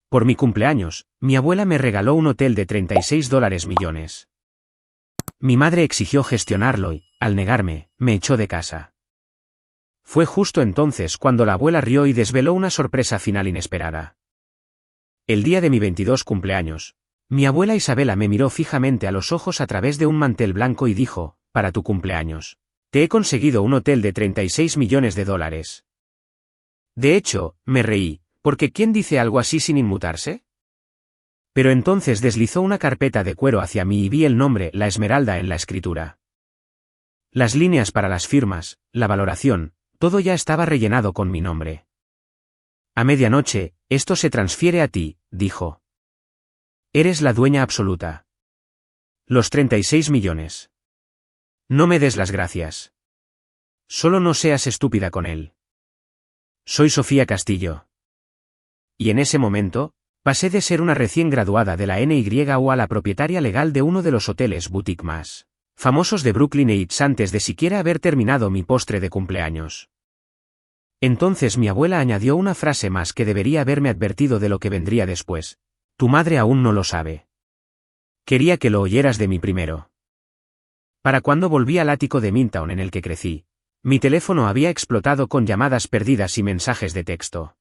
Por mi cumpleaños, mi abuela me regaló un hotel de $36 millones. Mi madre exigió gestionarlo y, al negarme, me echó de casa. Fue justo entonces cuando la abuela rió y desveló una sorpresa final inesperada. El día de mi 22 cumpleaños, mi abuela Isabela me miró fijamente a los ojos a través de un mantel blanco y dijo, para tu cumpleaños, te he conseguido un hotel de $36 millones. De hecho, me reí, porque ¿quién dice algo así sin inmutarse? Pero entonces deslizó una carpeta de cuero hacia mí y vi el nombre La Esmeralda en la escritura. Las líneas para las firmas, la valoración, todo ya estaba rellenado con mi nombre. A medianoche, esto se transfiere a ti, dijo. Eres la dueña absoluta. Los 36 millones. No me des las gracias. Solo no seas estúpida con él. Soy Sofía Castillo. Y en ese momento, pasé de ser una recién graduada de la NYU a la propietaria legal de uno de los hoteles boutique más famosos de Brooklyn Heights antes de siquiera haber terminado mi postre de cumpleaños. Entonces mi abuela añadió una frase más que debería haberme advertido de lo que vendría después. Tu madre aún no lo sabe. Quería que lo oyeras de mí primero. Para cuando volví al ático de Midtown en el que crecí, mi teléfono había explotado con llamadas perdidas y mensajes de texto.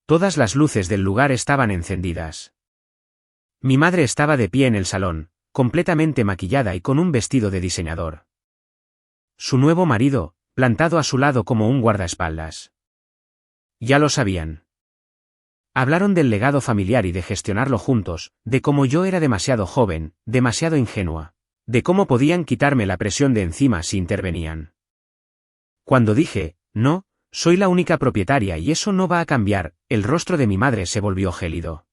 Todas las luces del lugar estaban encendidas. Mi madre estaba de pie en el salón, completamente maquillada y con un vestido de diseñador. Su nuevo marido, plantado a su lado como un guardaespaldas. Ya lo sabían. Hablaron del legado familiar y de gestionarlo juntos, de cómo yo era demasiado joven, demasiado ingenua, de cómo podían quitarme la presión de encima si intervenían. Cuando dije, no, soy la única propietaria y eso no va a cambiar, el rostro de mi madre se volvió gélido.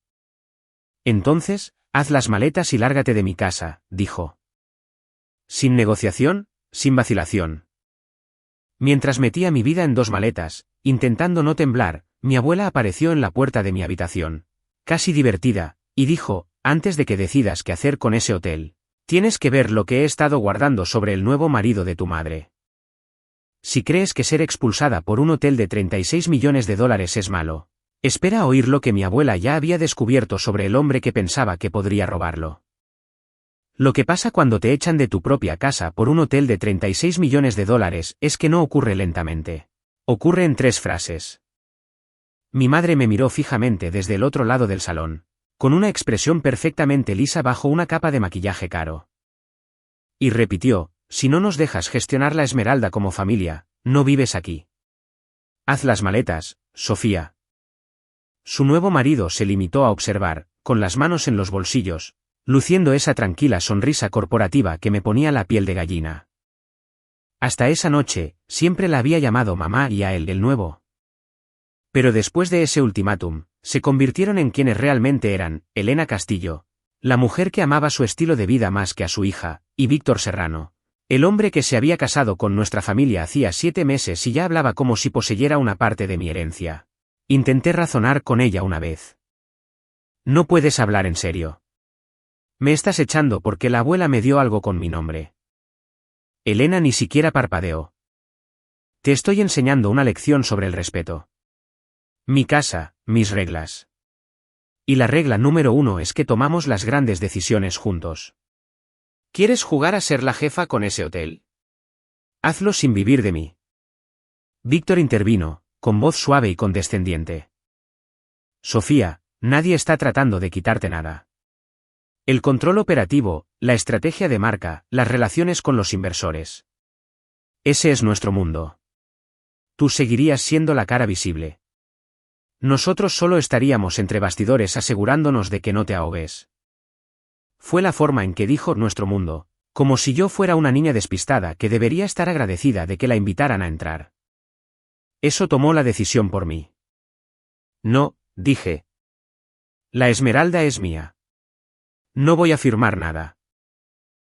Entonces, haz las maletas y lárgate de mi casa, dijo. Sin negociación, sin vacilación. Mientras metía mi vida en 2 maletas, intentando no temblar, mi abuela apareció en la puerta de mi habitación, casi divertida, y dijo, antes de que decidas qué hacer con ese hotel, tienes que ver lo que he estado guardando sobre el nuevo marido de tu madre. Si crees que ser expulsada por un hotel de $36 millones es malo, espera a oír lo que mi abuela ya había descubierto sobre el hombre que pensaba que podría robarlo. Lo que pasa cuando te echan de tu propia casa por un hotel de $36 millones es que no ocurre lentamente. Ocurre en 3 frases. Mi madre me miró fijamente desde el otro lado del salón, con una expresión perfectamente lisa bajo una capa de maquillaje caro. Y repitió, si no nos dejas gestionar la Esmeralda como familia, no vives aquí. Haz las maletas, Sofía. Su nuevo marido se limitó a observar, con las manos en los bolsillos, luciendo esa tranquila sonrisa corporativa que me ponía la piel de gallina. Hasta esa noche, siempre la había llamado mamá y a él el nuevo. Pero después de ese ultimátum, se convirtieron en quienes realmente eran, Elena Castillo, la mujer que amaba su estilo de vida más que a su hija, y Víctor Serrano, el hombre que se había casado con nuestra familia hacía 7 meses y ya hablaba como si poseyera una parte de mi herencia. Intenté razonar con ella una vez. No puedes hablar en serio. Me estás echando porque la abuela me dio algo con mi nombre. Elena ni siquiera parpadeó. Te estoy enseñando una lección sobre el respeto. Mi casa, mis reglas. Y la regla número 1 es que tomamos las grandes decisiones juntos. ¿Quieres jugar a ser la jefa con ese hotel? Hazlo sin vivir de mí. Víctor intervino, con voz suave y condescendiente. Sofía, nadie está tratando de quitarte nada. El control operativo, la estrategia de marca, las relaciones con los inversores. Ese es nuestro mundo. Tú seguirías siendo la cara visible. Nosotros solo estaríamos entre bastidores asegurándonos de que no te ahogues. Fue la forma en que dijo nuestro mundo, como si yo fuera una niña despistada que debería estar agradecida de que la invitaran a entrar. Eso tomó la decisión por mí. No, dije. La Esmeralda es mía. No voy a firmar nada.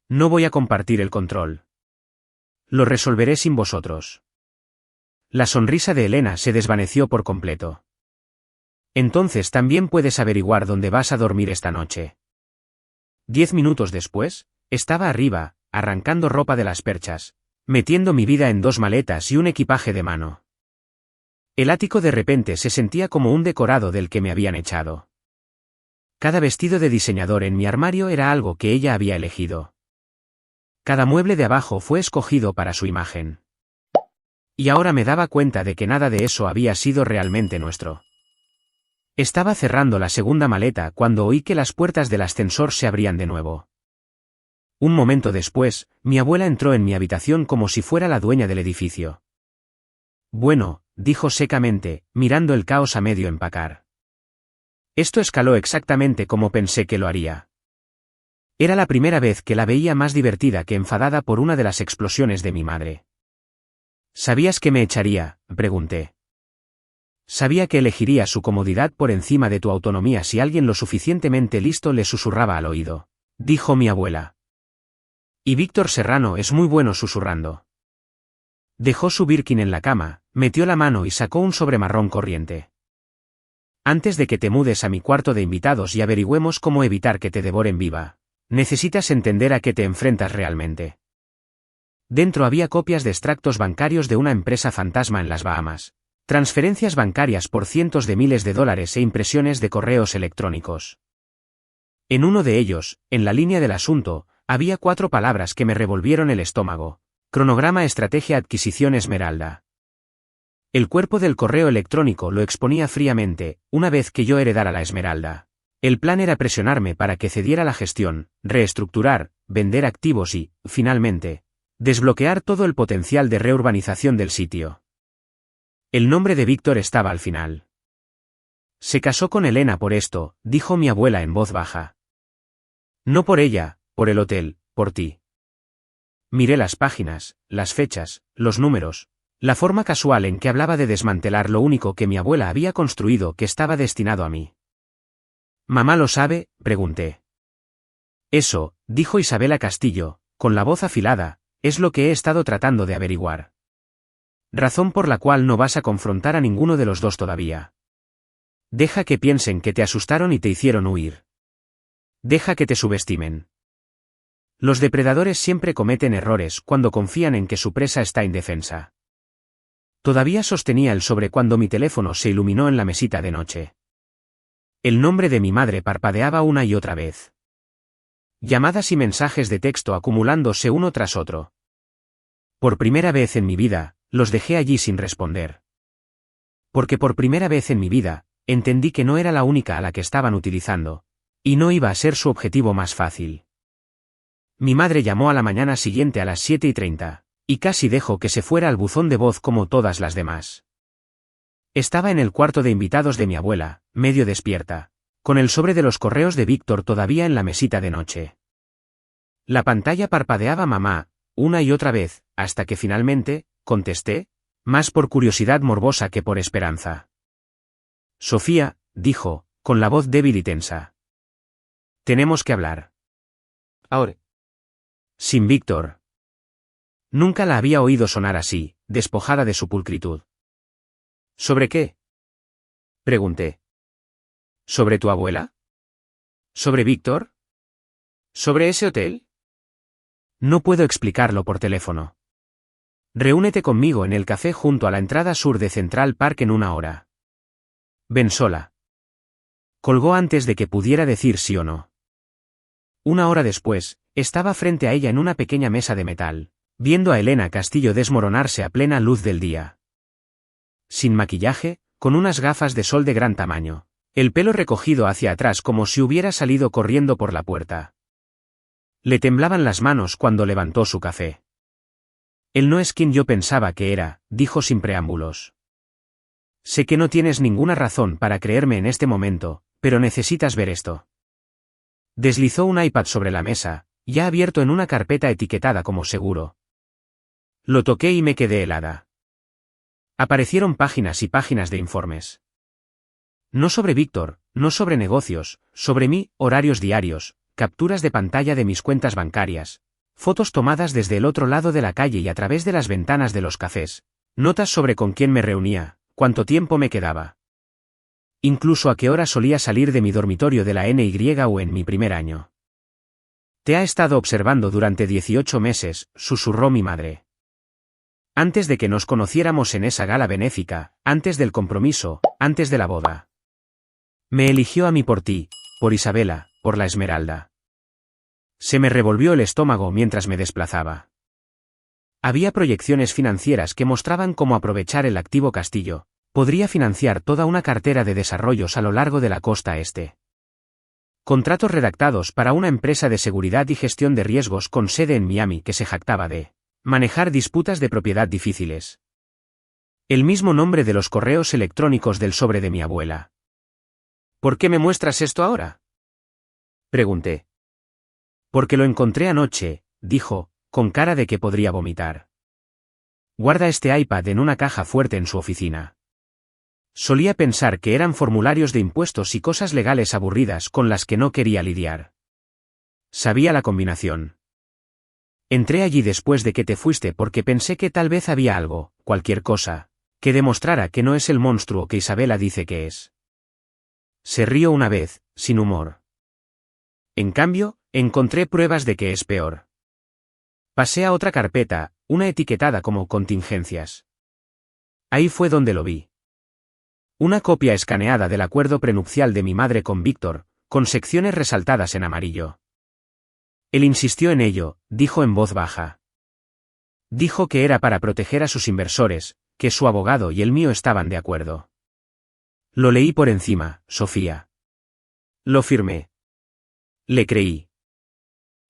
No voy a compartir el control. Lo resolveré sin vosotros. La sonrisa de Elena se desvaneció por completo. Entonces también puedes averiguar dónde vas a dormir esta noche. 10 minutos después, estaba arriba, arrancando ropa de las perchas, metiendo mi vida en 2 maletas y un equipaje de mano. El ático de repente se sentía como un decorado del que me habían echado. Cada vestido de diseñador en mi armario era algo que ella había elegido. Cada mueble de abajo fue escogido para su imagen. Y ahora me daba cuenta de que nada de eso había sido realmente nuestro. Estaba cerrando la segunda maleta cuando oí que las puertas del ascensor se abrían de nuevo. Un momento después, mi abuela entró en mi habitación como si fuera la dueña del edificio. Bueno, dijo secamente, mirando el caos a medio empacar. Esto escaló exactamente como pensé que lo haría. Era la primera vez que la veía más divertida que enfadada por una de las explosiones de mi madre. ¿Sabías que me echaría?, pregunté. Sabía que elegiría su comodidad por encima de tu autonomía si alguien lo suficientemente listo le susurraba al oído, dijo mi abuela. Y Víctor Serrano es muy bueno susurrando. Dejó su Birkin en la cama, metió la mano y sacó un sobre marrón corriente. Antes de que te mudes a mi cuarto de invitados y averigüemos cómo evitar que te devoren viva, necesitas entender a qué te enfrentas realmente. Dentro había copias de extractos bancarios de una empresa fantasma en las Bahamas, transferencias bancarias por cientos de miles de dólares e impresiones de correos electrónicos. En uno de ellos, en la línea del asunto, había 4 palabras que me revolvieron el estómago: cronograma estrategia adquisición Esmeralda. El cuerpo del correo electrónico lo exponía fríamente: una vez que yo heredara la Esmeralda. El plan era presionarme para que cediera la gestión, reestructurar, vender activos y, finalmente, desbloquear todo el potencial de reurbanización del sitio. El nombre de Víctor estaba al final. Se casó con Elena por esto, dijo mi abuela en voz baja. No por ella, por el hotel, por ti. Miré las páginas, las fechas, los números, la forma casual en que hablaba de desmantelar lo único que mi abuela había construido que estaba destinado a mí. ¿Mamá lo sabe?, pregunté. Eso, dijo Isabela Castillo, con la voz afilada, es lo que he estado tratando de averiguar. Razón por la cual no vas a confrontar a ninguno de los dos todavía. Deja que piensen que te asustaron y te hicieron huir. Deja que te subestimen. Los depredadores siempre cometen errores cuando confían en que su presa está indefensa. Todavía sostenía el sobre cuando mi teléfono se iluminó en la mesita de noche. El nombre de mi madre parpadeaba una y otra vez. Llamadas y mensajes de texto acumulándose uno tras otro. Por primera vez en mi vida, los dejé allí sin responder. Porque por primera vez en mi vida, entendí que no era la única a la que estaban utilizando, y no iba a ser su objetivo más fácil. Mi madre llamó a la mañana siguiente a las 7:30, y casi dejó que se fuera al buzón de voz como todas las demás. Estaba en el cuarto de invitados de mi abuela, medio despierta, con el sobre de los correos de Víctor todavía en la mesita de noche. La pantalla parpadeaba mamá, una y otra vez, hasta que finalmente, contesté, más por curiosidad morbosa que por esperanza. Sofía, dijo, con la voz débil y tensa. Tenemos que hablar. Ahora. Sin Víctor. Nunca la había oído sonar así, despojada de su pulcritud. ¿Sobre qué?, pregunté. ¿Sobre tu abuela? ¿Sobre Víctor? ¿Sobre ese hotel? No puedo explicarlo por teléfono. Reúnete conmigo en el café junto a la entrada sur de Central Park en 1 hora. Ven sola. Colgó antes de que pudiera decir sí o no. 1 hora después, estaba frente a ella en una pequeña mesa de metal, viendo a Elena Castillo desmoronarse a plena luz del día. Sin maquillaje, con unas gafas de sol de gran tamaño, el pelo recogido hacia atrás como si hubiera salido corriendo por la puerta. Le temblaban las manos cuando levantó su café. Él no es quien yo pensaba que era, dijo sin preámbulos. Sé que no tienes ninguna razón para creerme en este momento, pero necesitas ver esto. Deslizó un iPad sobre la mesa, ya abierto en una carpeta etiquetada como seguro. Lo toqué y me quedé helada. Aparecieron páginas y páginas de informes. No sobre Víctor, no sobre negocios, sobre mí, horarios diarios, capturas de pantalla de mis cuentas bancarias, fotos tomadas desde el otro lado de la calle y a través de las ventanas de los cafés, notas sobre con quién me reunía, cuánto tiempo me quedaba. Incluso a qué hora solía salir de mi dormitorio de la NY o en mi primer año. Te ha estado observando durante 18 meses, susurró mi madre. Antes de que nos conociéramos en esa gala benéfica, antes del compromiso, antes de la boda. Me eligió a mí por ti, por Isabela, por la Esmeralda. Se me revolvió el estómago mientras me desplazaba. Había proyecciones financieras que mostraban cómo aprovechar el activo castillo. Podría financiar toda una cartera de desarrollos a lo largo de la costa este. Contratos redactados para una empresa de seguridad y gestión de riesgos con sede en Miami que se jactaba de manejar disputas de propiedad difíciles. El mismo nombre de los correos electrónicos del sobre de mi abuela. ¿Por qué me muestras esto ahora?, pregunté. Porque lo encontré anoche, dijo, con cara de que podría vomitar. Guarda este iPad en una caja fuerte en su oficina. Solía pensar que eran formularios de impuestos y cosas legales aburridas con las que no quería lidiar. Sabía la combinación. Entré allí después de que te fuiste porque pensé que tal vez había algo, cualquier cosa, que demostrara que no es el monstruo que Isabela dice que es. Se rió una vez, sin humor. En cambio, encontré pruebas de que es peor. Pasé a otra carpeta, una etiquetada como contingencias. Ahí fue donde lo vi. Una copia escaneada del acuerdo prenupcial de mi madre con Víctor, con secciones resaltadas en amarillo. Él insistió en ello, dijo en voz baja. Dijo que era para proteger a sus inversores, que su abogado y el mío estaban de acuerdo. Lo leí por encima, Sofía. Lo firmé. Le creí.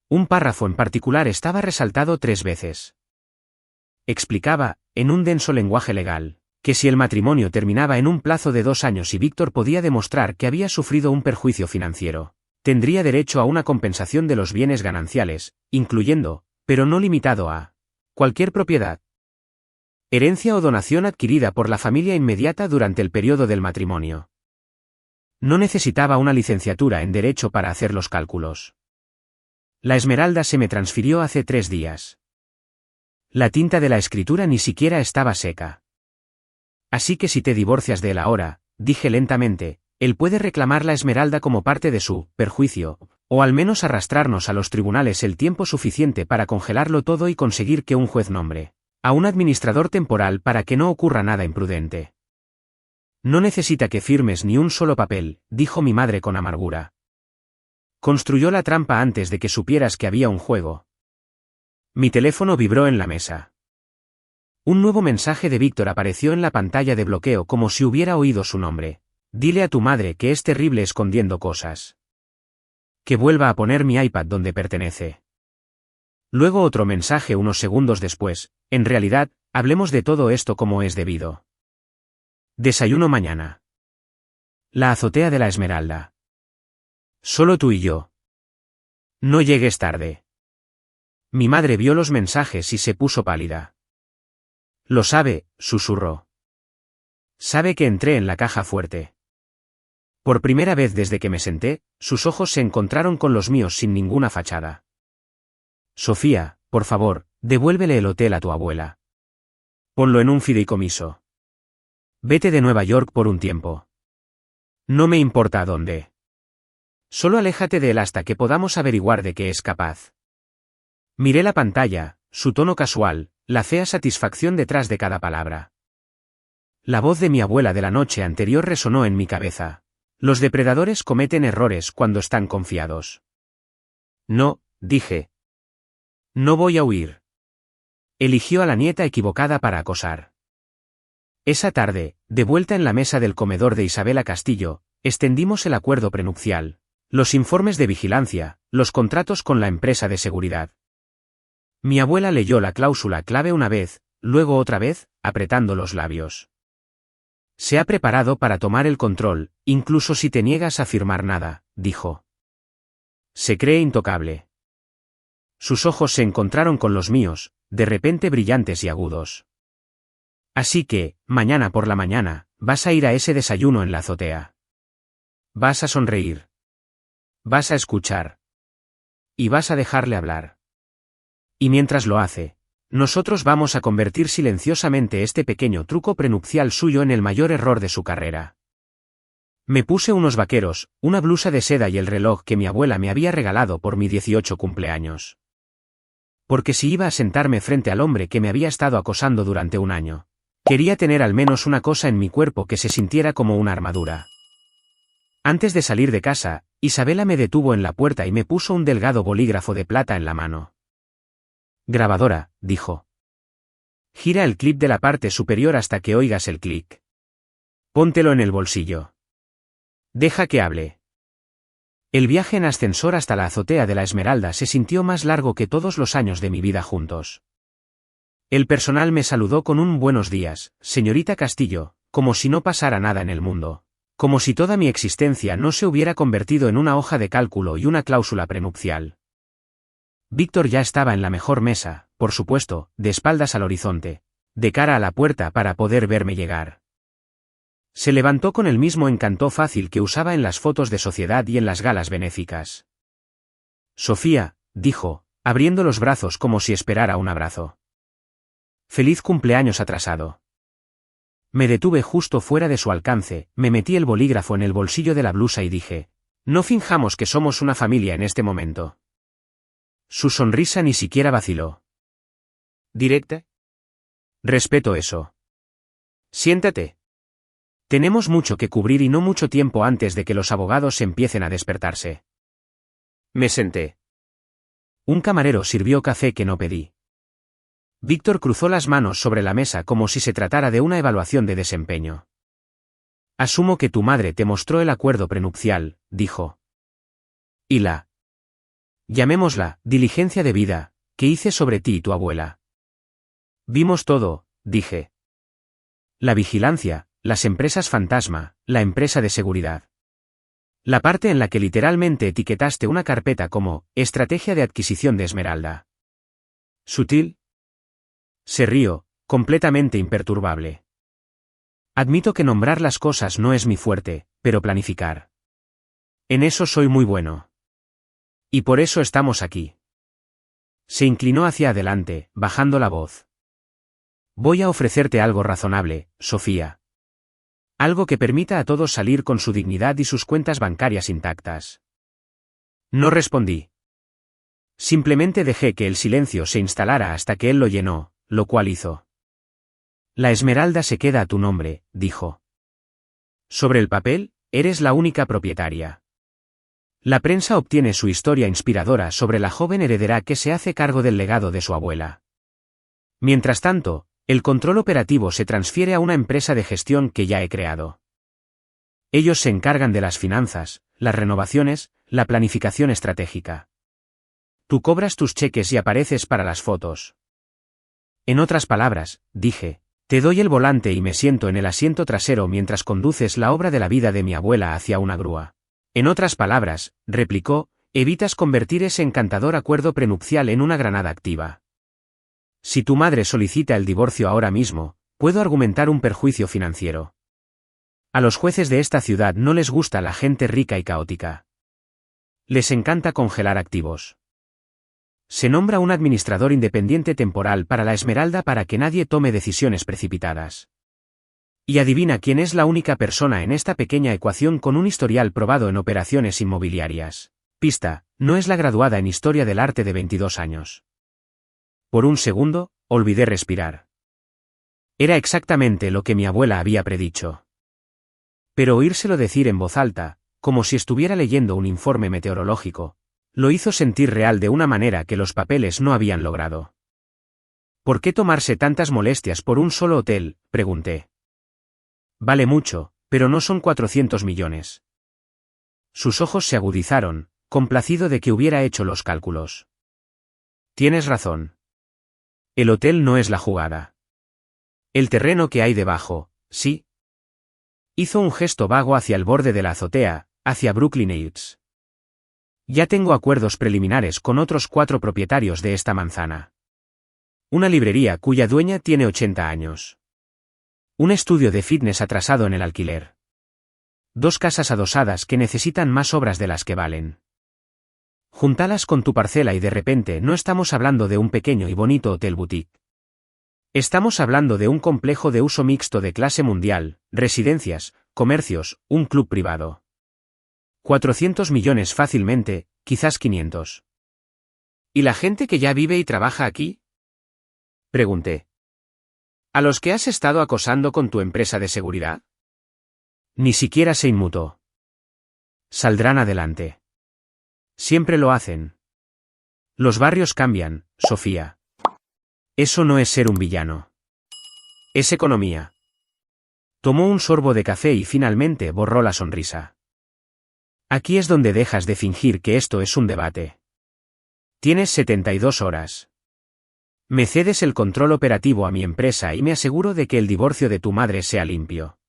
Un párrafo en particular estaba resaltado 3 veces. Explicaba, en un denso lenguaje legal, que si el matrimonio terminaba en un plazo de 2 años y Víctor podía demostrar que había sufrido un perjuicio financiero, tendría derecho a una compensación de los bienes gananciales, incluyendo, pero no limitado a, cualquier propiedad, herencia o donación adquirida por la familia inmediata durante el periodo del matrimonio. No necesitaba una licenciatura en Derecho para hacer los cálculos. La Esmeralda se me transfirió hace 3 días. La tinta de la escritura ni siquiera estaba seca. Así que si te divorcias de él ahora, dije lentamente, él puede reclamar la Esmeralda como parte de su perjuicio, o al menos arrastrarnos a los tribunales el tiempo suficiente para congelarlo todo y conseguir que un juez nombre a un administrador temporal para que no ocurra nada imprudente. No necesita que firmes ni un solo papel, dijo mi madre con amargura. Construyó la trampa antes de que supieras que había un juego. Mi teléfono vibró en la mesa. Un nuevo mensaje de Víctor apareció en la pantalla de bloqueo como si hubiera oído su nombre. Dile a tu madre que es terrible escondiendo cosas. Que vuelva a poner mi iPad donde pertenece. Luego otro mensaje unos segundos después, en realidad, hablemos de todo esto como es debido. Desayuno mañana. La azotea de la Esmeralda. Solo tú y yo. No llegues tarde. Mi madre vio los mensajes y se puso pálida. Lo sabe, susurró. Sabe que entré en la caja fuerte. Por primera vez desde que me senté, sus ojos se encontraron con los míos sin ninguna fachada. Sofía, por favor, devuélvele el hotel a tu abuela. Ponlo en un fideicomiso. Vete de Nueva York por un tiempo. No me importa a dónde. Solo aléjate de él hasta que podamos averiguar de qué es capaz. Miré la pantalla, su tono casual, la fea satisfacción detrás de cada palabra. La voz de mi abuela de la noche anterior resonó en mi cabeza. Los depredadores cometen errores cuando están confiados. No, dije. No voy a huir. Eligió a la nieta equivocada para acosar. Esa tarde, de vuelta en la mesa del comedor de Isabela Castillo, extendimos el acuerdo prenupcial, los informes de vigilancia, los contratos con la empresa de seguridad. Mi abuela leyó la cláusula clave una vez, luego otra vez, apretando los labios. Se ha preparado para tomar el control, incluso si te niegas a firmar nada, dijo. Se cree intocable. Sus ojos se encontraron con los míos, de repente brillantes y agudos. Así que, mañana por la mañana, vas a ir a ese desayuno en la azotea. Vas a sonreír. Vas a escuchar. Y vas a dejarle hablar. Y mientras lo hace, nosotros vamos a convertir silenciosamente este pequeño truco prenupcial suyo en el mayor error de su carrera. Me puse unos vaqueros, una blusa de seda y el reloj que mi abuela me había regalado por mi 18 cumpleaños. Porque si iba a sentarme frente al hombre que me había estado acosando durante un año, quería tener al menos una cosa en mi cuerpo que se sintiera como una armadura. Antes de salir de casa, Isabela me detuvo en la puerta y me puso un delgado bolígrafo de plata en la mano. Grabadora, dijo. Gira el clip de la parte superior hasta que oigas el clic. Póntelo en el bolsillo. Deja que hable. El viaje en ascensor hasta la azotea de la Esmeralda se sintió más largo que todos los años de mi vida juntos. El personal me saludó con un buenos días, señorita Castillo, como si no pasara nada en el mundo. Como si toda mi existencia no se hubiera convertido en una hoja de cálculo y una cláusula prenupcial. Víctor ya estaba en la mejor mesa, por supuesto, de espaldas al horizonte, de cara a la puerta para poder verme llegar. Se levantó con el mismo encanto fácil que usaba en las fotos de sociedad y en las galas benéficas. Sofía, dijo, abriendo los brazos como si esperara un abrazo. Feliz cumpleaños atrasado. Me detuve justo fuera de su alcance, me metí el bolígrafo en el bolsillo de la blusa y dije, no finjamos que somos una familia en este momento. Su sonrisa ni siquiera vaciló. ¿Directa? Respeto eso. Siéntate. Tenemos mucho que cubrir y no mucho tiempo antes de que los abogados empiecen a despertarse. Me senté. Un camarero sirvió café que no pedí. Víctor cruzó las manos sobre la mesa como si se tratara de una evaluación de desempeño. Asumo que tu madre te mostró el acuerdo prenupcial, dijo. Y llamémosla, diligencia de vida, que hice sobre ti y tu abuela. Vimos todo, dije. La vigilancia, las empresas fantasma, la empresa de seguridad. La parte en la que literalmente etiquetaste una carpeta como, estrategia de adquisición de Esmeralda. ¿Sutil? Se rió, completamente imperturbable. Admito que nombrar las cosas no es mi fuerte, pero planificar. En eso soy muy bueno. Y por eso estamos aquí. Se inclinó hacia adelante, bajando la voz. Voy a ofrecerte algo razonable, Sofía. Algo que permita a todos salir con su dignidad y sus cuentas bancarias intactas. No respondí. Simplemente dejé que el silencio se instalara hasta que él lo llenó, lo cual hizo. La Esmeralda se queda a tu nombre, dijo. Sobre el papel, eres la única propietaria. La prensa obtiene su historia inspiradora sobre la joven heredera que se hace cargo del legado de su abuela. Mientras tanto, el control operativo se transfiere a una empresa de gestión que ya he creado. Ellos se encargan de las finanzas, las renovaciones, la planificación estratégica. Tú cobras tus cheques y apareces para las fotos. En otras palabras, dije, te doy el volante y me siento en el asiento trasero mientras conduces la obra de la vida de mi abuela hacia una grúa. En otras palabras, replicó, evitas convertir ese encantador acuerdo prenupcial en una granada activa. Si tu madre solicita el divorcio ahora mismo, puedo argumentar un perjuicio financiero. A los jueces de esta ciudad no les gusta la gente rica y caótica. Les encanta congelar activos. Se nombra un administrador independiente temporal para la Esmeralda para que nadie tome decisiones precipitadas. Y adivina quién es la única persona en esta pequeña ecuación con un historial probado en operaciones inmobiliarias. Pista, no es la graduada en Historia del Arte de 22 años. Por un segundo, olvidé respirar. Era exactamente lo que mi abuela había predicho. Pero oírselo decir en voz alta, como si estuviera leyendo un informe meteorológico, lo hizo sentir real de una manera que los papeles no habían logrado. ¿Por qué tomarse tantas molestias por un solo hotel?, pregunté. Vale mucho, pero no son 400 millones. Sus ojos se agudizaron, complacido de que hubiera hecho los cálculos. Tienes razón. El hotel no es la jugada. El terreno que hay debajo, sí. Hizo un gesto vago hacia el borde de la azotea, hacia Brooklyn Heights. Ya tengo acuerdos preliminares con otros 4 propietarios de esta manzana. Una librería cuya dueña tiene 80 años. Un estudio de fitness atrasado en el alquiler. 2 casas adosadas que necesitan más obras de las que valen. Júntalas con tu parcela y de repente no estamos hablando de un pequeño y bonito hotel boutique. Estamos hablando de un complejo de uso mixto de clase mundial, residencias, comercios, un club privado. 400 millones fácilmente, quizás 500. ¿Y la gente que ya vive y trabaja aquí?, pregunté. ¿A los que has estado acosando con tu empresa de seguridad? Ni siquiera se inmutó. Saldrán adelante. Siempre lo hacen. Los barrios cambian, Sofía. Eso no es ser un villano. Es economía. Tomó un sorbo de café y finalmente borró la sonrisa. Aquí es donde dejas de fingir que esto es un debate. Tienes 72 horas. Me cedes el control operativo a mi empresa y me aseguro de que el divorcio de tu madre sea limpio.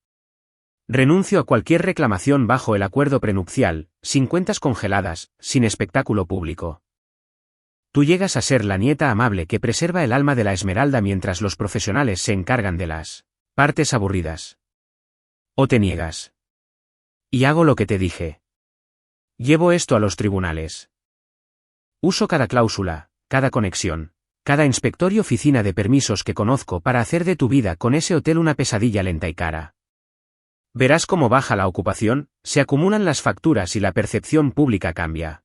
Renuncio a cualquier reclamación bajo el acuerdo prenupcial, sin cuentas congeladas, sin espectáculo público. Tú llegas a ser la nieta amable que preserva el alma de la Esmeralda mientras los profesionales se encargan de las partes aburridas. O te niegas. Y hago lo que te dije. Llevo esto a los tribunales. Uso cada cláusula, cada conexión, cada inspector y oficina de permisos que conozco para hacer de tu vida con ese hotel una pesadilla lenta y cara. Verás cómo baja la ocupación, se acumulan las facturas y la percepción pública cambia.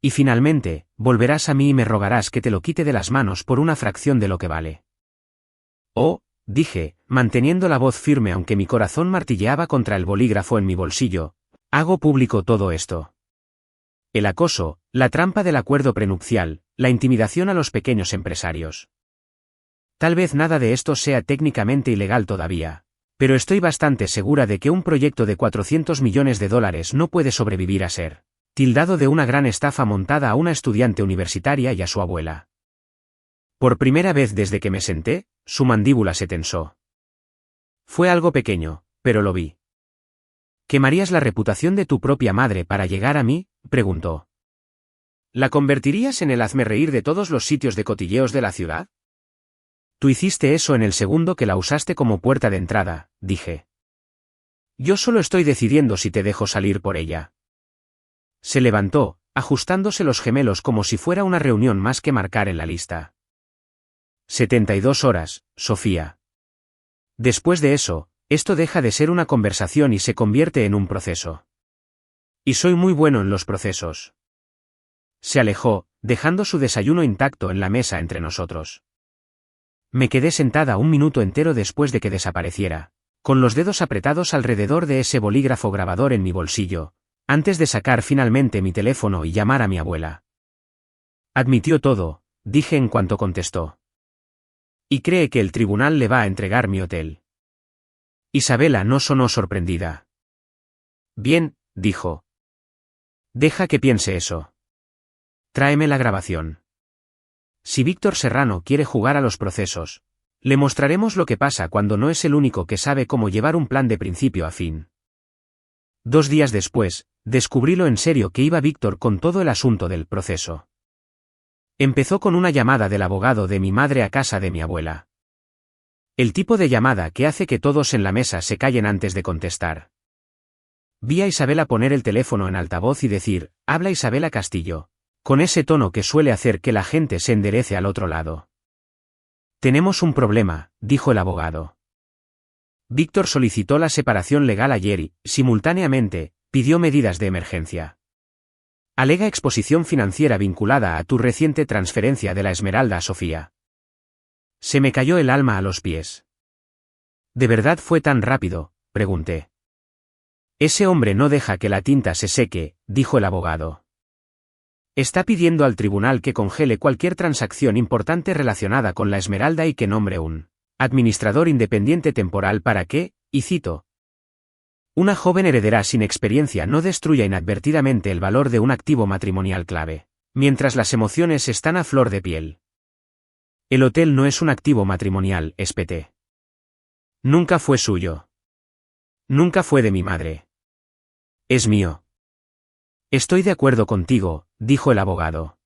Y finalmente, volverás a mí y me rogarás que te lo quite de las manos por una fracción de lo que vale. Oh, dije, manteniendo la voz firme aunque mi corazón martilleaba contra el bolígrafo en mi bolsillo, hago público todo esto. El acoso, la trampa del acuerdo prenupcial, la intimidación a los pequeños empresarios. Tal vez nada de esto sea técnicamente ilegal todavía, pero estoy bastante segura de que un proyecto de 400 millones de dólares no puede sobrevivir a ser tildado de una gran estafa montada a una estudiante universitaria y a su abuela. Por primera vez desde que me senté, su mandíbula se tensó. Fue algo pequeño, pero lo vi. ¿Quemarías la reputación de tu propia madre para llegar a mí?, preguntó. ¿La convertirías en el hazmerreír de todos los sitios de cotilleos de la ciudad? Tú hiciste eso en el segundo que la usaste como puerta de entrada, dije. Yo solo estoy decidiendo si te dejo salir por ella. Se levantó, ajustándose los gemelos como si fuera una reunión más que marcar en la lista. 72 horas, Sofía. Después de eso, esto deja de ser una conversación y se convierte en un proceso. Y soy muy bueno en los procesos. Se alejó, dejando su desayuno intacto en la mesa entre nosotros. Me quedé sentada un minuto entero después de que desapareciera, con los dedos apretados alrededor de ese bolígrafo grabador en mi bolsillo, antes de sacar finalmente mi teléfono y llamar a mi abuela. Admitió todo, dije en cuanto contestó. Y cree que el tribunal le va a entregar mi hotel. Isabela no sonó sorprendida. Bien, dijo. Deja que piense eso. Tráeme la grabación. Si Víctor Serrano quiere jugar a los procesos, le mostraremos lo que pasa cuando no es el único que sabe cómo llevar un plan de principio a fin. 2 días después, descubrí lo en serio que iba Víctor con todo el asunto del proceso. Empezó con una llamada del abogado de mi madre a casa de mi abuela. El tipo de llamada que hace que todos en la mesa se callen antes de contestar. Vi a Isabela poner el teléfono en altavoz y decir, «Habla Isabela Castillo», con ese tono que suele hacer que la gente se enderece al otro lado. «Tenemos un problema», dijo el abogado. Víctor solicitó la separación legal ayer y, simultáneamente, pidió medidas de emergencia. Alega exposición financiera vinculada a tu reciente transferencia de la Esmeralda a Sofía. Se me cayó el alma a los pies. ¿De verdad fue tan rápido?, pregunté. Ese hombre no deja que la tinta se seque, dijo el abogado. Está pidiendo al tribunal que congele cualquier transacción importante relacionada con la Esmeralda y que nombre un administrador independiente temporal para que, y cito, una joven heredera sin experiencia no destruya inadvertidamente el valor de un activo matrimonial clave, mientras las emociones están a flor de piel. El hotel no es un activo matrimonial, espeté. Nunca fue suyo. Nunca fue de mi madre. Es mío. Estoy de acuerdo contigo, dijo el abogado.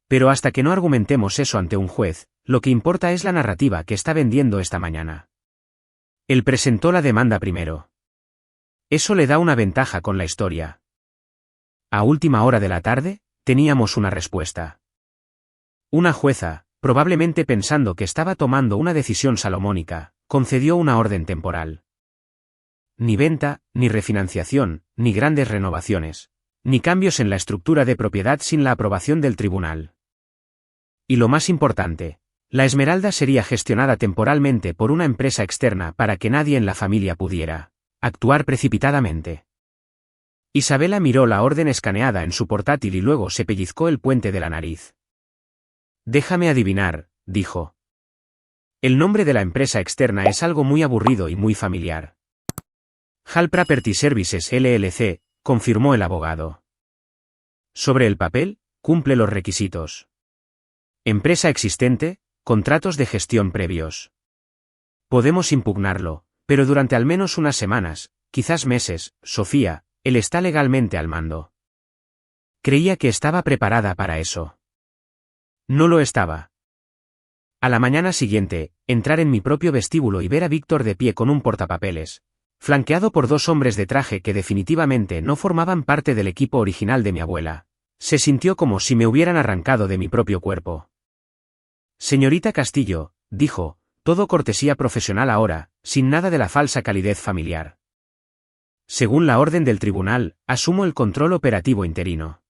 Pero hasta que no argumentemos eso ante un juez, lo que importa es la narrativa que está vendiendo esta mañana. Él presentó la demanda primero. Eso le da una ventaja con la historia. A última hora de la tarde, teníamos una respuesta. Una jueza, probablemente pensando que estaba tomando una decisión salomónica, concedió una orden temporal. Ni venta, ni refinanciación, ni grandes renovaciones, ni cambios en la estructura de propiedad sin la aprobación del tribunal. Y lo más importante, la Esmeralda sería gestionada temporalmente por una empresa externa para que nadie en la familia pudiera actuar precipitadamente. Isabela miró la orden escaneada en su portátil y luego se pellizcó el puente de la nariz. Déjame adivinar, dijo. El nombre de la empresa externa es algo muy aburrido y muy familiar. Hall Property Services LLC, confirmó el abogado. Sobre el papel, cumple los requisitos. Empresa existente, contratos de gestión previos. Podemos impugnarlo, pero durante al menos unas semanas, quizás meses, Sofía, él está legalmente al mando. Creía que estaba preparada para eso. No lo estaba. A la mañana siguiente, entrar en mi propio vestíbulo y ver a Víctor de pie con un portapapeles, flanqueado por dos hombres de traje que definitivamente no formaban parte del equipo original de mi abuela, se sintió como si me hubieran arrancado de mi propio cuerpo. Señorita Castillo, dijo, todo cortesía profesional ahora, sin nada de la falsa calidez familiar. Según la orden del tribunal, asumo el control operativo interino.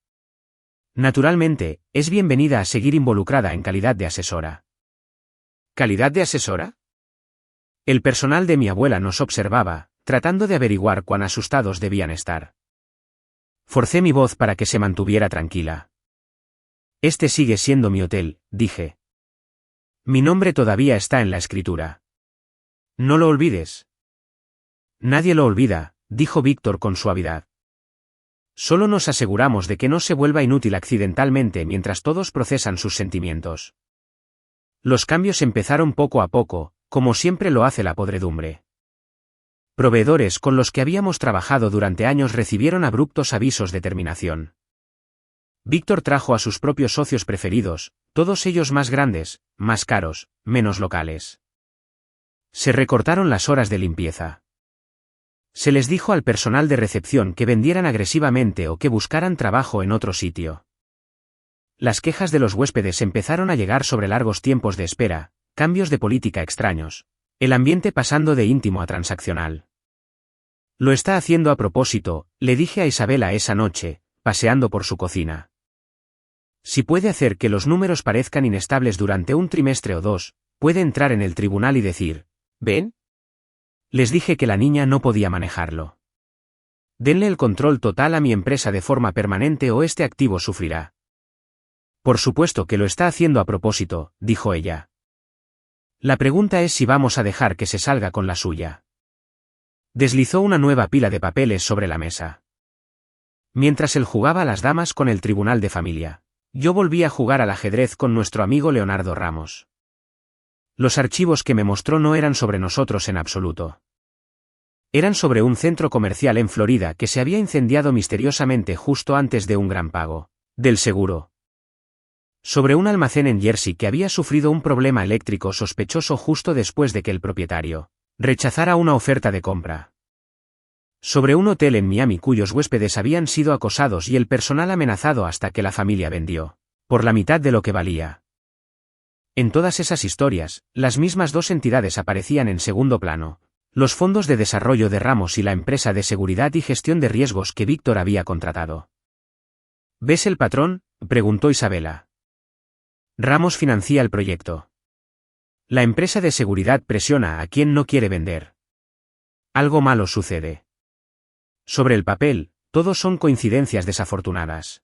Naturalmente, es bienvenida a seguir involucrada en calidad de asesora. ¿Calidad de asesora? El personal de mi abuela nos observaba, tratando de averiguar cuán asustados debían estar. Forcé mi voz para que se mantuviera tranquila. Este sigue siendo mi hotel, dije. Mi nombre todavía está en la escritura. No lo olvides. Nadie lo olvida, dijo Víctor con suavidad. Solo nos aseguramos de que no se vuelva inútil accidentalmente mientras todos procesan sus sentimientos. Los cambios empezaron poco a poco, como siempre lo hace la podredumbre. Proveedores con los que habíamos trabajado durante años recibieron abruptos avisos de terminación. Víctor trajo a sus propios socios preferidos, todos ellos más grandes, más caros, menos locales. Se recortaron las horas de limpieza. Se les dijo al personal de recepción que vendieran agresivamente o que buscaran trabajo en otro sitio. Las quejas de los huéspedes empezaron a llegar sobre largos tiempos de espera, cambios de política extraños, el ambiente pasando de íntimo a transaccional. Lo está haciendo a propósito, le dije a Isabela esa noche, paseando por su cocina. Si puede hacer que los números parezcan inestables durante un trimestre o dos, puede entrar en el tribunal y decir, ¿ven? Les dije que la niña no podía manejarlo. Denle el control total a mi empresa de forma permanente o este activo sufrirá. Por supuesto que lo está haciendo a propósito, dijo ella. La pregunta es si vamos a dejar que se salga con la suya. Deslizó una nueva pila de papeles sobre la mesa. Mientras él jugaba a las damas con el tribunal de familia, yo volví a jugar al ajedrez con nuestro amigo Leonardo Ramos. Los archivos que me mostró no eran sobre nosotros en absoluto. Eran sobre un centro comercial en Florida que se había incendiado misteriosamente justo antes de un gran pago del seguro. Sobre un almacén en Jersey que había sufrido un problema eléctrico sospechoso justo después de que el propietario rechazara una oferta de compra. Sobre un hotel en Miami cuyos huéspedes habían sido acosados y el personal amenazado hasta que la familia vendió, por la mitad de lo que valía. En todas esas historias, las mismas dos entidades aparecían en segundo plano, los fondos de desarrollo de Ramos y la empresa de seguridad y gestión de riesgos que Víctor había contratado. ¿Ves el patrón?, preguntó Isabela. Ramos financia el proyecto. La empresa de seguridad presiona a quien no quiere vender. Algo malo sucede. Sobre el papel, todos son coincidencias desafortunadas.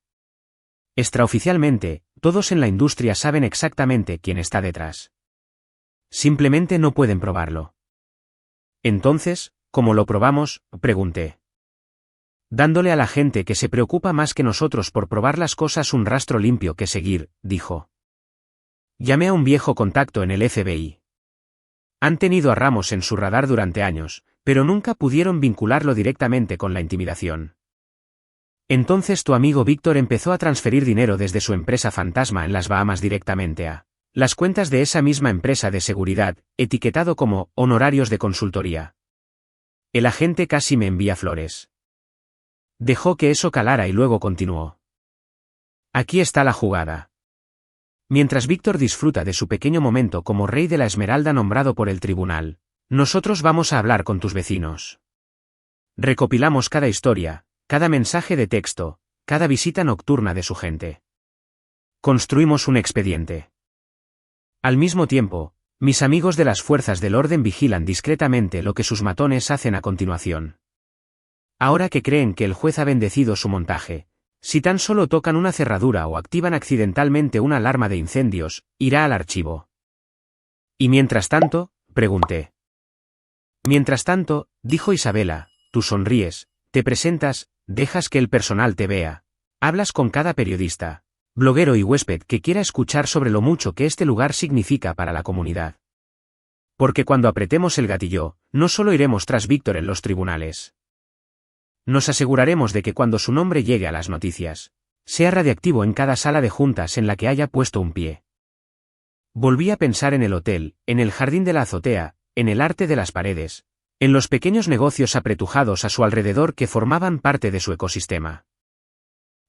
Extraoficialmente, todos en la industria saben exactamente quién está detrás. Simplemente no pueden probarlo. Entonces, ¿cómo lo probamos?, pregunté. Dándole a la gente que se preocupa más que nosotros por probar las cosas un rastro limpio que seguir, dijo. Llamé a un viejo contacto en el FBI. Han tenido a Ramos en su radar durante años, pero nunca pudieron vincularlo directamente con la intimidación. Entonces tu amigo Víctor empezó a transferir dinero desde su empresa fantasma en las Bahamas directamente a las cuentas de esa misma empresa de seguridad, etiquetado como honorarios de consultoría. El agente casi me envía flores. Dejó que eso calara y luego continuó. Aquí está la jugada. Mientras Víctor disfruta de su pequeño momento como rey de la Esmeralda nombrado por el tribunal, nosotros vamos a hablar con tus vecinos. Recopilamos cada historia, cada mensaje de texto, cada visita nocturna de su gente. Construimos un expediente. Al mismo tiempo, mis amigos de las fuerzas del orden vigilan discretamente lo que sus matones hacen a continuación. ahora que creen que el juez ha bendecido su montaje, si tan solo tocan una cerradura o activan accidentalmente una alarma de incendios, irá al archivo. ¿Y mientras tanto? Pregunté. Mientras tanto, dijo Isabela, tú sonríes, te presentas, dejas que el personal te vea, hablas con cada periodista, bloguero y huésped que quiera escuchar sobre lo mucho que este lugar significa para la comunidad. Porque cuando apretemos el gatillo, no solo iremos tras Víctor en los tribunales. Nos aseguraremos de que cuando su nombre llegue a las noticias, sea radiactivo en cada sala de juntas en la que haya puesto un pie. Volví a pensar en el hotel, en el jardín de la azotea, en el arte de las paredes, en los pequeños negocios apretujados a su alrededor que formaban parte de su ecosistema.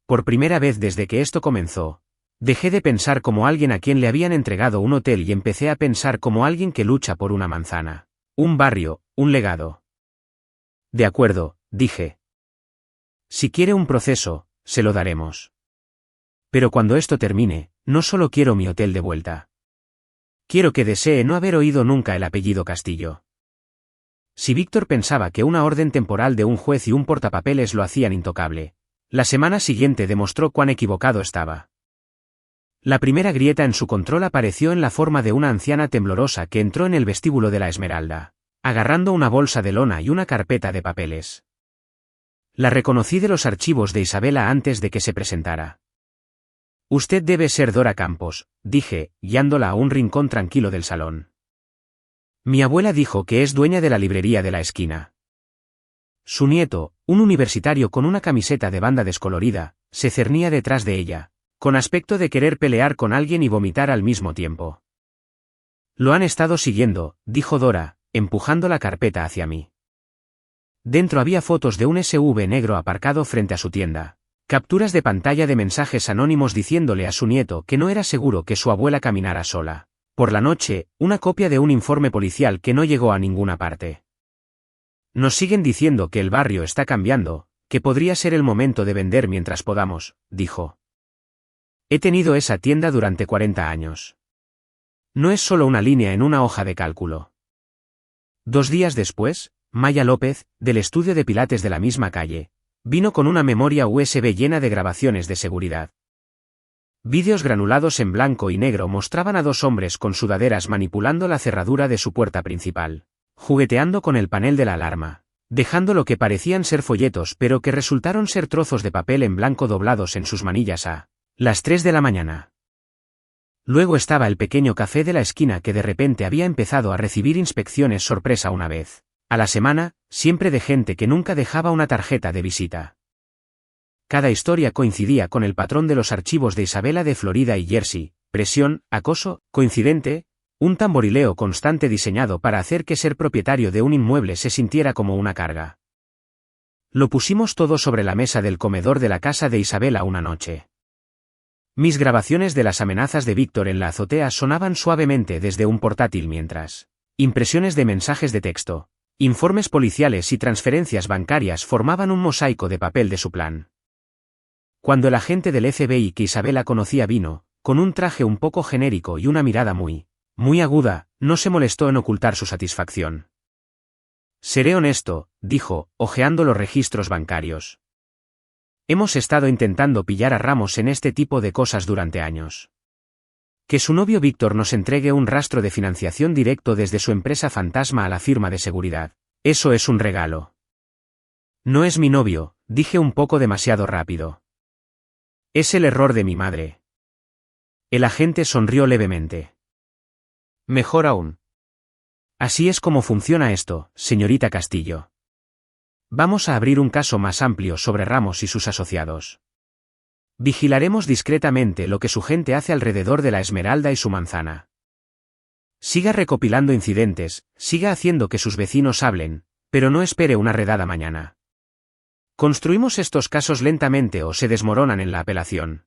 Por primera vez desde que esto comenzó, dejé de pensar como alguien a quien le habían entregado un hotel y empecé a pensar como alguien que lucha por una manzana, un barrio, un legado. De acuerdo, dije. Si quiere un proceso, se lo daremos. Pero cuando esto termine, no solo quiero mi hotel de vuelta. Quiero que desee no haber oído nunca el apellido Castillo. Si Víctor pensaba que una orden temporal de un juez y un portapapeles lo hacían intocable, la semana siguiente demostró cuán equivocado estaba. La primera grieta en su control apareció en la forma de una anciana temblorosa que entró en el vestíbulo de la Esmeralda, agarrando una bolsa de lona y una carpeta de papeles. La reconocí de los archivos de Isabela antes de que se presentara. Usted debe ser Dora Campos, dije, guiándola a un rincón tranquilo del salón. Mi abuela dijo que es dueña de la librería de la esquina. Su nieto, un universitario con una camiseta de banda descolorida, se cernía detrás de ella, con aspecto de querer pelear con alguien y vomitar al mismo tiempo. Lo han estado siguiendo, dijo Dora, empujando la carpeta hacia mí. Dentro había fotos de un SUV negro aparcado frente a su tienda. Capturas de pantalla de mensajes anónimos diciéndole a su nieto que no era seguro que su abuela caminara sola. Por la noche, una copia de un informe policial que no llegó a ninguna parte. Nos siguen diciendo que el barrio está cambiando, que podría ser el momento de vender mientras podamos, dijo. He tenido esa tienda durante 40 años. No es solo una línea en una hoja de cálculo. 2 días después, Maya López, del estudio de Pilates de la misma calle, vino con una memoria USB llena de grabaciones de seguridad. Vídeos granulados en blanco y negro mostraban a 2 hombres con sudaderas manipulando la cerradura de su puerta principal, jugueteando con el panel de la alarma, dejando lo que parecían ser folletos pero que resultaron ser trozos de papel en blanco doblados en sus manillas a las 3 de la mañana. Luego estaba el pequeño café de la esquina que de repente había empezado a recibir inspecciones sorpresa una vez a la semana, siempre de gente que nunca dejaba una tarjeta de visita. Cada historia coincidía con el patrón de los archivos de Isabela de Florida y Jersey: presión, acoso, coincidente, un tamborileo constante diseñado para hacer que ser propietario de un inmueble se sintiera como una carga. Lo pusimos todo sobre la mesa del comedor de la casa de Isabela una noche. Mis grabaciones de las amenazas de Víctor en la azotea sonaban suavemente desde un portátil mientras impresiones de mensajes de texto, informes policiales y transferencias bancarias formaban un mosaico de papel de su plan. Cuando el agente del FBI que Isabela conocía vino, con un traje un poco genérico y una mirada muy aguda, no se molestó en ocultar su satisfacción. Seré honesto, dijo, hojeando los registros bancarios. Hemos estado intentando pillar a Ramos en este tipo de cosas durante años. Que su novio Víctor nos entregue un rastro de financiación directo desde su empresa fantasma a la firma de seguridad. Eso es un regalo. No es mi novio, dije un poco demasiado rápido. Es el error de mi madre. El agente sonrió levemente. Mejor aún. Así es como funciona esto, señorita Castillo. Vamos a abrir un caso más amplio sobre Ramos y sus asociados. Vigilaremos discretamente lo que su gente hace alrededor de la Esmeralda y su manzana. Siga recopilando incidentes, siga haciendo que sus vecinos hablen, pero no espere una redada mañana. ¿Construimos estos casos lentamente o se desmoronan en la apelación?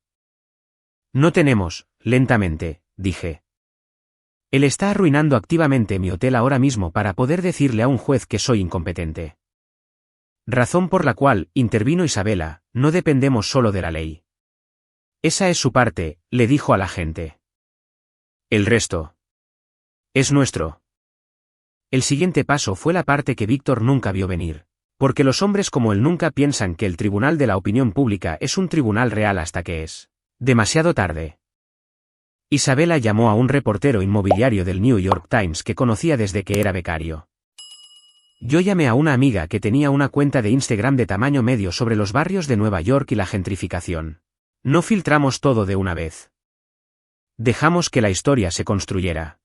No tenemos, lentamente, dije. Él está arruinando activamente mi hotel ahora mismo para poder decirle a un juez que soy incompetente. Razón por la cual, intervino Isabela, no dependemos solo de la ley. Esa es su parte, le dijo a la gente. El resto es nuestro. El siguiente paso fue la parte que Víctor nunca vio venir. Porque los hombres como él nunca piensan que el tribunal de la opinión pública es un tribunal real hasta que es demasiado tarde. Isabela llamó a un reportero inmobiliario del New York Times que conocía desde que era becario. Yo llamé a una amiga que tenía una cuenta de Instagram de tamaño medio sobre los barrios de Nueva York y la gentrificación. No filtramos todo de una vez. Dejamos que la historia se construyera.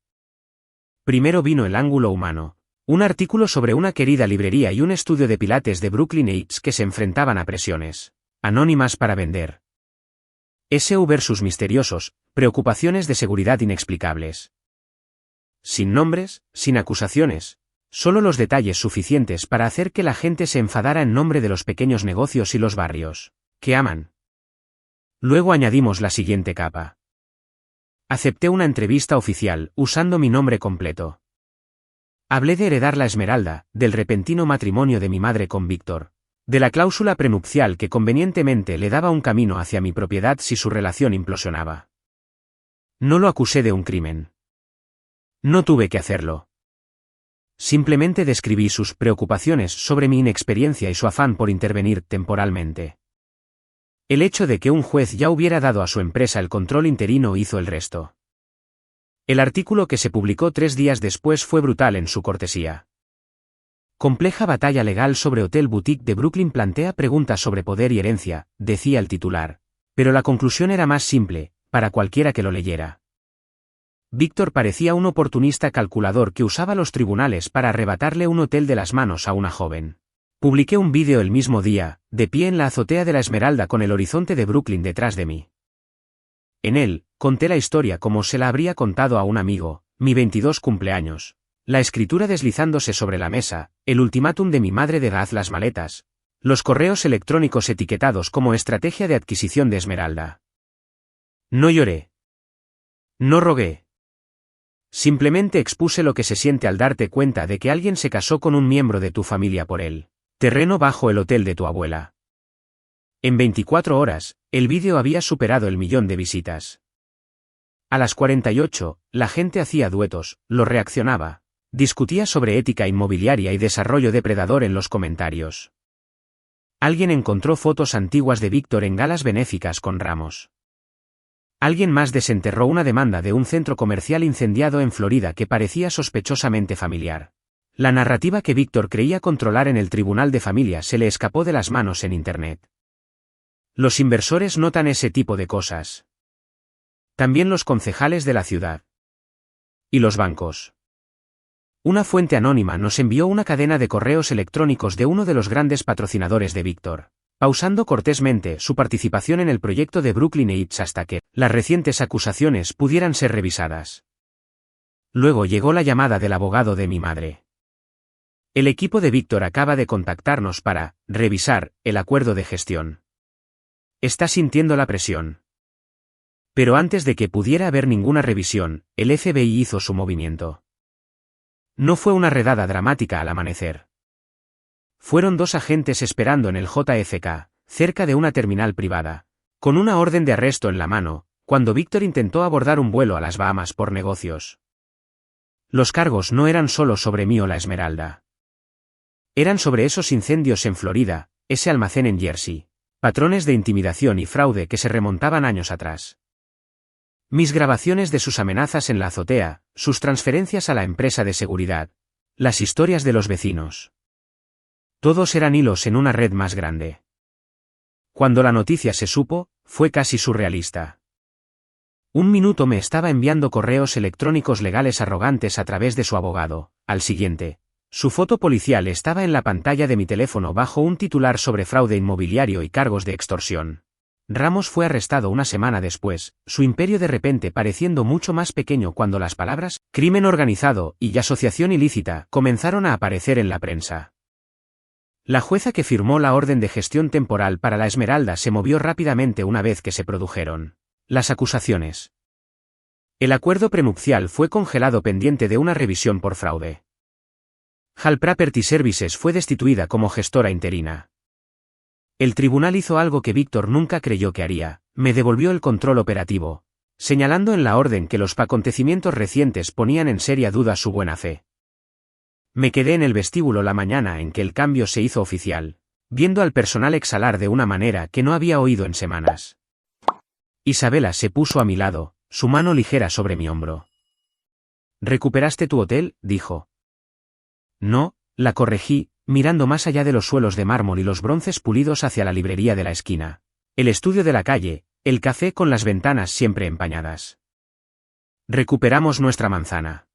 Primero vino el ángulo humano. Un artículo sobre una querida librería y un estudio de pilates de Brooklyn Heights que se enfrentaban a presiones anónimas para vender. SV versus misteriosos, preocupaciones de seguridad inexplicables. Sin nombres, sin acusaciones, solo los detalles suficientes para hacer que la gente se enfadara en nombre de los pequeños negocios y los barrios que aman. Luego añadimos la siguiente capa. Acepté una entrevista oficial, usando mi nombre completo. Hablé de heredar la Esmeralda, del repentino matrimonio de mi madre con Víctor, de la cláusula prenupcial que convenientemente le daba un camino hacia mi propiedad si su relación implosionaba. No lo acusé de un crimen. No tuve que hacerlo. Simplemente describí sus preocupaciones sobre mi inexperiencia y su afán por intervenir temporalmente. El hecho de que un juez ya hubiera dado a su empresa el control interino hizo el resto. El artículo que se publicó 3 días después fue brutal en su cortesía. Compleja batalla legal sobre Hotel Boutique de Brooklyn plantea preguntas sobre poder y herencia, decía el titular, pero la conclusión era más simple, para cualquiera que lo leyera. Víctor parecía un oportunista calculador que usaba los tribunales para arrebatarle un hotel de las manos a una joven. Publiqué un vídeo el mismo día, de pie en la azotea de la Esmeralda con el horizonte de Brooklyn detrás de mí. En él, conté la historia como se la habría contado a un amigo, mi 22 cumpleaños, la escritura deslizándose sobre la mesa, el ultimátum de mi madre de haz las maletas, los correos electrónicos etiquetados como estrategia de adquisición de Esmeralda. No lloré. No rogué. Simplemente expuse lo que se siente al darte cuenta de que alguien se casó con un miembro de tu familia por él. Terreno bajo el hotel de tu abuela. En 24 horas, el vídeo había superado el 1.000.000 de visitas. A las 48, la gente hacía duetos, lo reaccionaba, discutía sobre ética inmobiliaria y desarrollo depredador en los comentarios. Alguien encontró fotos antiguas de Víctor en galas benéficas con ramos. Alguien más desenterró una demanda de un centro comercial incendiado en Florida que parecía sospechosamente familiar. La narrativa que Víctor creía controlar en el tribunal de familia se le escapó de las manos en Internet. Los inversores notan ese tipo de cosas. También los concejales de la ciudad. Y los bancos. Una fuente anónima nos envió una cadena de correos electrónicos de uno de los grandes patrocinadores de Víctor, pausando cortésmente su participación en el proyecto de Brooklyn Heights hasta que las recientes acusaciones pudieran ser revisadas. Luego llegó la llamada del abogado de mi madre. El equipo de Víctor acaba de contactarnos para revisar el acuerdo de gestión. Está sintiendo la presión. Pero antes de que pudiera haber ninguna revisión, el FBI hizo su movimiento. No fue una redada dramática al amanecer. Fueron 2 agentes esperando en el JFK, cerca de una terminal privada, con una orden de arresto en la mano, cuando Víctor intentó abordar un vuelo a las Bahamas por negocios. Los cargos no eran solo sobre mí o la Esmeralda. Eran sobre esos incendios en Florida, ese almacén en Jersey, patrones de intimidación y fraude que se remontaban años atrás. Mis grabaciones de sus amenazas en la azotea, sus transferencias a la empresa de seguridad, las historias de los vecinos. Todos eran hilos en una red más grande. Cuando la noticia se supo, fue casi surrealista. Un minuto me estaba enviando correos electrónicos legales arrogantes a través de su abogado, al siguiente. Su foto policial estaba en la pantalla de mi teléfono bajo un titular sobre fraude inmobiliario y cargos de extorsión. Ramos fue arrestado una semana después, su imperio de repente pareciendo mucho más pequeño cuando las palabras crimen organizado y asociación ilícita comenzaron a aparecer en la prensa. La jueza que firmó la orden de gestión temporal para la Esmeralda se movió rápidamente una vez que se produjeron las acusaciones. El acuerdo prenupcial fue congelado pendiente de una revisión por fraude. Hal Property Services fue destituida como gestora interina. El tribunal hizo algo que Víctor nunca creyó que haría, me devolvió el control operativo, señalando en la orden que los acontecimientos recientes ponían en seria duda su buena fe. Me quedé en el vestíbulo la mañana en que el cambio se hizo oficial, viendo al personal exhalar de una manera que no había oído en semanas. Isabela se puso a mi lado, su mano ligera sobre mi hombro. ¿Recuperaste tu hotel?, dijo. No, la corregí, mirando más allá de los suelos de mármol y los bronces pulidos hacia la librería de la esquina, el estudio de la calle, el café con las ventanas siempre empañadas. Recuperamos nuestra manzana.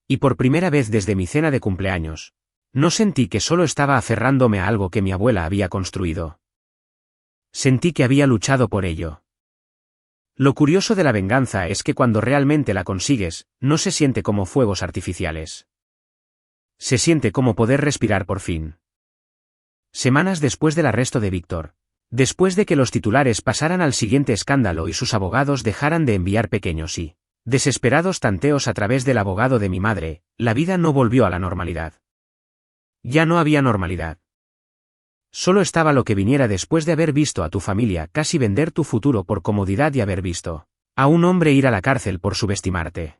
Y por primera vez desde mi cena de cumpleaños, no sentí que solo estaba aferrándome a algo que mi abuela había construido. Sentí que había luchado por ello. Lo curioso de la venganza es que cuando realmente la consigues, no se siente como fuegos artificiales. Se siente como poder respirar por fin. Semanas después del arresto de Víctor, después de que los titulares pasaran al siguiente escándalo y sus abogados dejaran de enviar pequeños y desesperados tanteos a través del abogado de mi madre, la vida no volvió a la normalidad. Ya no había normalidad. Solo estaba lo que viniera después de haber visto a tu familia casi vender tu futuro por comodidad y haber visto a un hombre ir a la cárcel por subestimarte.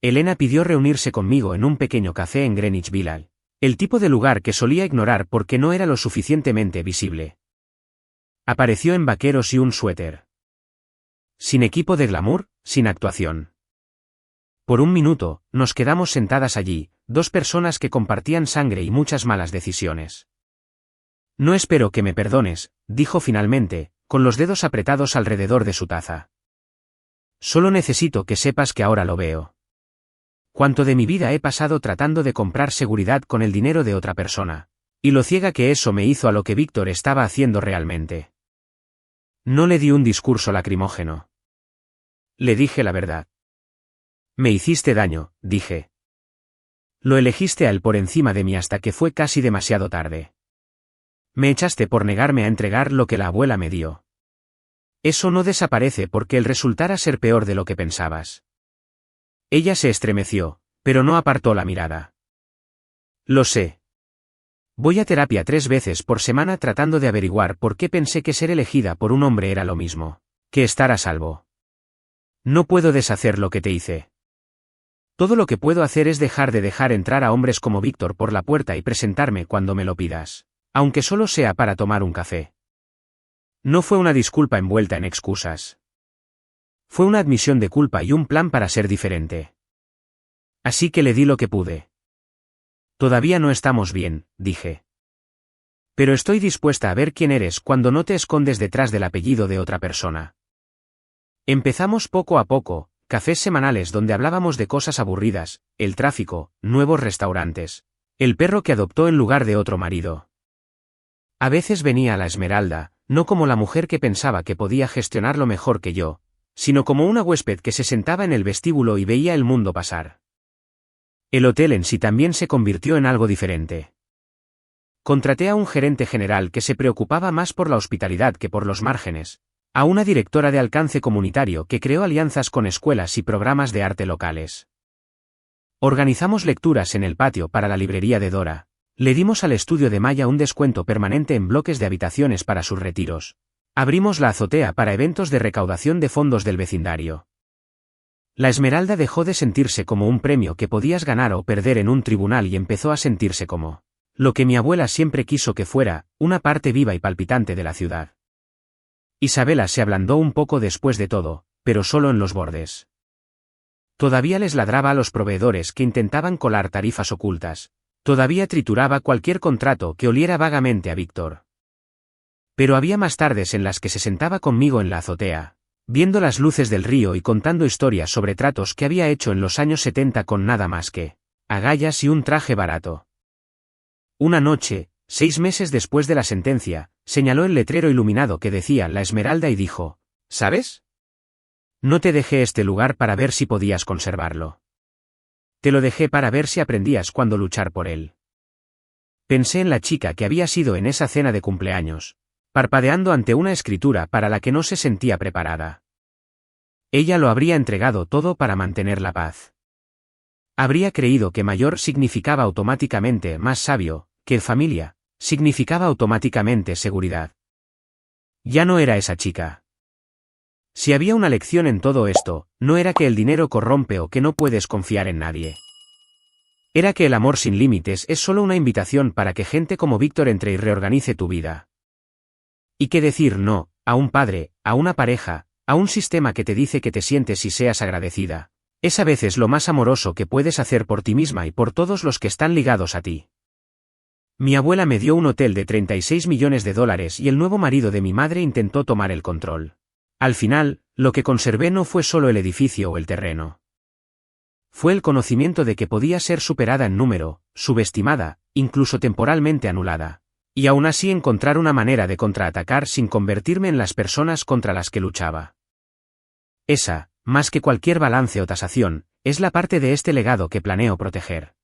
Elena pidió reunirse conmigo en un pequeño café en Greenwich Village, el tipo de lugar que solía ignorar porque no era lo suficientemente visible. Apareció en vaqueros y un suéter. Sin equipo de glamour, sin actuación. Por un minuto, nos quedamos sentadas allí, dos personas que compartían sangre y muchas malas decisiones. No espero que me perdones, dijo finalmente, con los dedos apretados alrededor de su taza. Solo necesito que sepas que ahora lo veo. Cuánto de mi vida he pasado tratando de comprar seguridad con el dinero de otra persona, y lo ciega que eso me hizo a lo que Víctor estaba haciendo realmente. No le di un discurso lacrimógeno. Le dije la verdad. Me hiciste daño, dije. Lo elegiste a él por encima de mí hasta que fue casi demasiado tarde. Me echaste por negarme a entregar lo que la abuela me dio. Eso no desaparece porque él resultara ser peor de lo que pensabas. Ella se estremeció, pero no apartó la mirada. Lo sé. Voy a terapia 3 veces por semana tratando de averiguar por qué pensé que ser elegida por un hombre era lo mismo que estar a salvo. No puedo deshacer lo que te hice. Todo lo que puedo hacer es dejar de dejar entrar a hombres como Víctor por la puerta y presentarme cuando me lo pidas, aunque solo sea para tomar un café. No fue una disculpa envuelta en excusas. Fue una admisión de culpa y un plan para ser diferente. Así que le di lo que pude. Todavía no estamos bien, dije. Pero estoy dispuesta a ver quién eres cuando no te escondes detrás del apellido de otra persona. Empezamos poco a poco, cafés semanales donde hablábamos de cosas aburridas, el tráfico, nuevos restaurantes, el perro que adoptó en lugar de otro marido. A veces venía a la Esmeralda, no como la mujer que pensaba que podía gestionarlo mejor que yo, sino como una huésped que se sentaba en el vestíbulo y veía el mundo pasar. El hotel en sí también se convirtió en algo diferente. Contraté a un gerente general que se preocupaba más por la hospitalidad que por los márgenes, a una directora de alcance comunitario que creó alianzas con escuelas y programas de arte locales. Organizamos lecturas en el patio para la librería de Dora, le dimos al estudio de Maya un descuento permanente en bloques de habitaciones para sus retiros. Abrimos la azotea para eventos de recaudación de fondos del vecindario. La Esmeralda dejó de sentirse como un premio que podías ganar o perder en un tribunal y empezó a sentirse como lo que mi abuela siempre quiso que fuera, una parte viva y palpitante de la ciudad. Isabela se ablandó un poco después de todo, pero solo en los bordes. Todavía les ladraba a los proveedores que intentaban colar tarifas ocultas, todavía trituraba cualquier contrato que oliera vagamente a Víctor. Pero había más tardes en las que se sentaba conmigo en la azotea, viendo las luces del río y contando historias sobre tratos que había hecho en los años 70 con nada más que agallas y un traje barato. Una noche, 6 meses después de la sentencia, señaló el letrero iluminado que decía La Esmeralda y dijo, ¿sabes? No te dejé este lugar para ver si podías conservarlo. Te lo dejé para ver si aprendías cuándo luchar por él. Pensé en la chica que había sido en esa cena de cumpleaños, parpadeando ante una escritura para la que no se sentía preparada. Ella lo habría entregado todo para mantener la paz. Habría creído que mayor significaba automáticamente más sabio, que familia significaba automáticamente seguridad. Ya no era esa chica. Si había una lección en todo esto, no era que el dinero corrompe o que no puedes confiar en nadie. Era que el amor sin límites es solo una invitación para que gente como Víctor entre y reorganice tu vida. ¿Y qué decir no, a un padre, a una pareja, a un sistema que te dice que te sientes y seas agradecida? Es a veces lo más amoroso que puedes hacer por ti misma y por todos los que están ligados a ti. Mi abuela me dio un hotel de 36 millones de dólares y el nuevo marido de mi madre intentó tomar el control. Al final, lo que conservé no fue solo el edificio o el terreno. Fue el conocimiento de que podía ser superada en número, subestimada, incluso temporalmente anulada. Y aún así encontrar una manera de contraatacar sin convertirme en las personas contra las que luchaba. Esa, más que cualquier balance o tasación, es la parte de este legado que planeo proteger.